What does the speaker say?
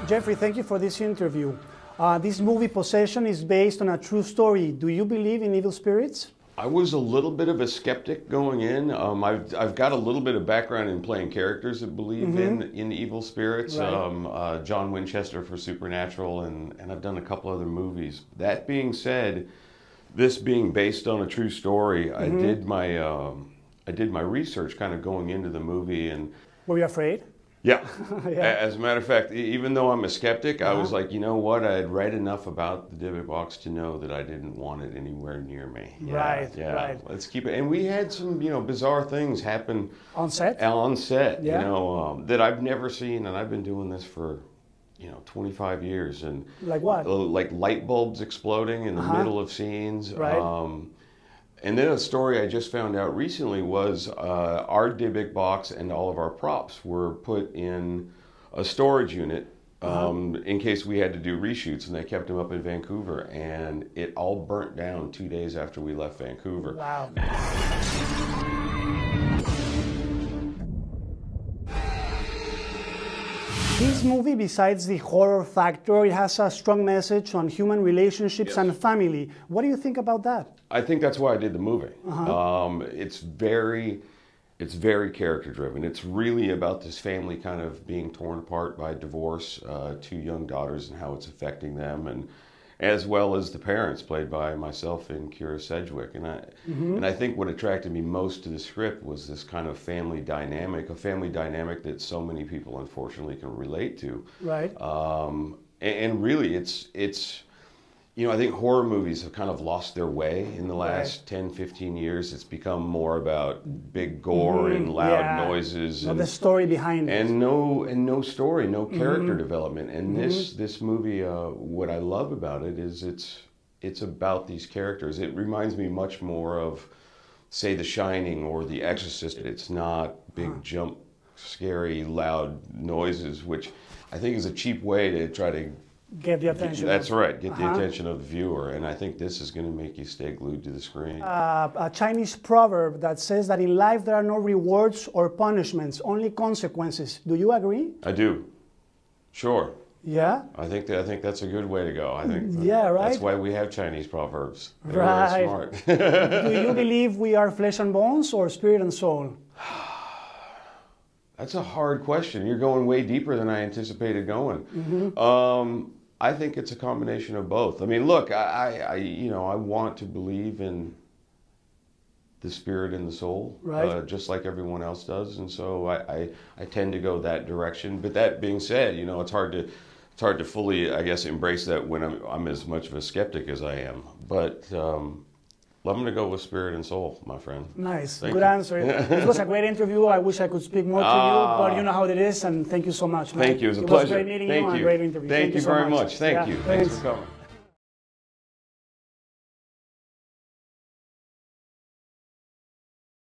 Jeffery, thank you for this interview. This movie, Possesion, is based on a true story. Do you believe in evil spirits? I was a little bit of a skeptic going in. I've got a little bit of background in playing characters that believe in evil spirits. Right. John Winchester for Supernatural, and I've done a couple other movies. That being said, this being based on a true story, I did my research kind of going into the movie. And Were you afraid? yeah. Yeah. As a matter of fact, even though I'm a skeptic, I was like, you know what? I had read enough about the Dybbuk box to know that I didn't want it anywhere near me. Yeah, Right, yeah. right. Let's keep it. And we had some, bizarre things happen On set? on set, Yeah. that I've never seen, and I've been doing this for, 25 years. And Like what? like light bulbs exploding in the middle of scenes. Right. And then a story I just found out recently was our Dybbuk box and all of our props were put in a storage unit in case we had to do reshoots, and they kept them up in Vancouver, and it all burnt down 2 days after we left Vancouver. Wow. This movie, besides the horror factor, it has a strong message on human relationships and family. What do you think about that? I think that's why I did the movie. It's very character driven. It's really about this family kind of being torn apart by divorce, two young daughters, and how it's affecting them, and as well as the parents, played by myself and Kira Sedgwick. And I think what attracted me most to the script was this kind of family dynamic, a family dynamic that so many people unfortunately can relate to. Right. And really, it's I think horror movies have kind of lost their way in the last 10, 15 years. It's become more about big gore and loud noises. And the story behind it. And no story, no character development. And this movie, what I love about it is it's about these characters. It reminds me much more of, say, The Shining or The Exorcist. It's not big jump, scary, loud noises, which I think is a cheap way to try to get the attention. That's right, get the attention of the viewer, and I think this is going to make you stay glued to the screen. A Chinese proverb that says that in life there are no rewards or punishments, only consequences. Do you agree? I do. Sure. Yeah? I think that's a good way to go. I think that's why we have Chinese proverbs. They're right. Smart. Do you believe we are flesh and bones or spirit and soul? That's a hard question. You're going way deeper than I anticipated going. I think it's a combination of both. I mean, look, I want to believe in the spirit and the soul, just like everyone else does, and so I tend to go that direction. But that being said, it's hard to fully, I guess, embrace that when I'm as much of a skeptic as I am. But I'm going to go with spirit and soul, my friend. Nice. Good answer. It was a great interview. I wish I could speak more to you, but you know how it is, and thank you so much, man. Thank you. It was a It pleasure. was great meeting you and a great interview. Thank you so very much. Thank you. Thanks for coming.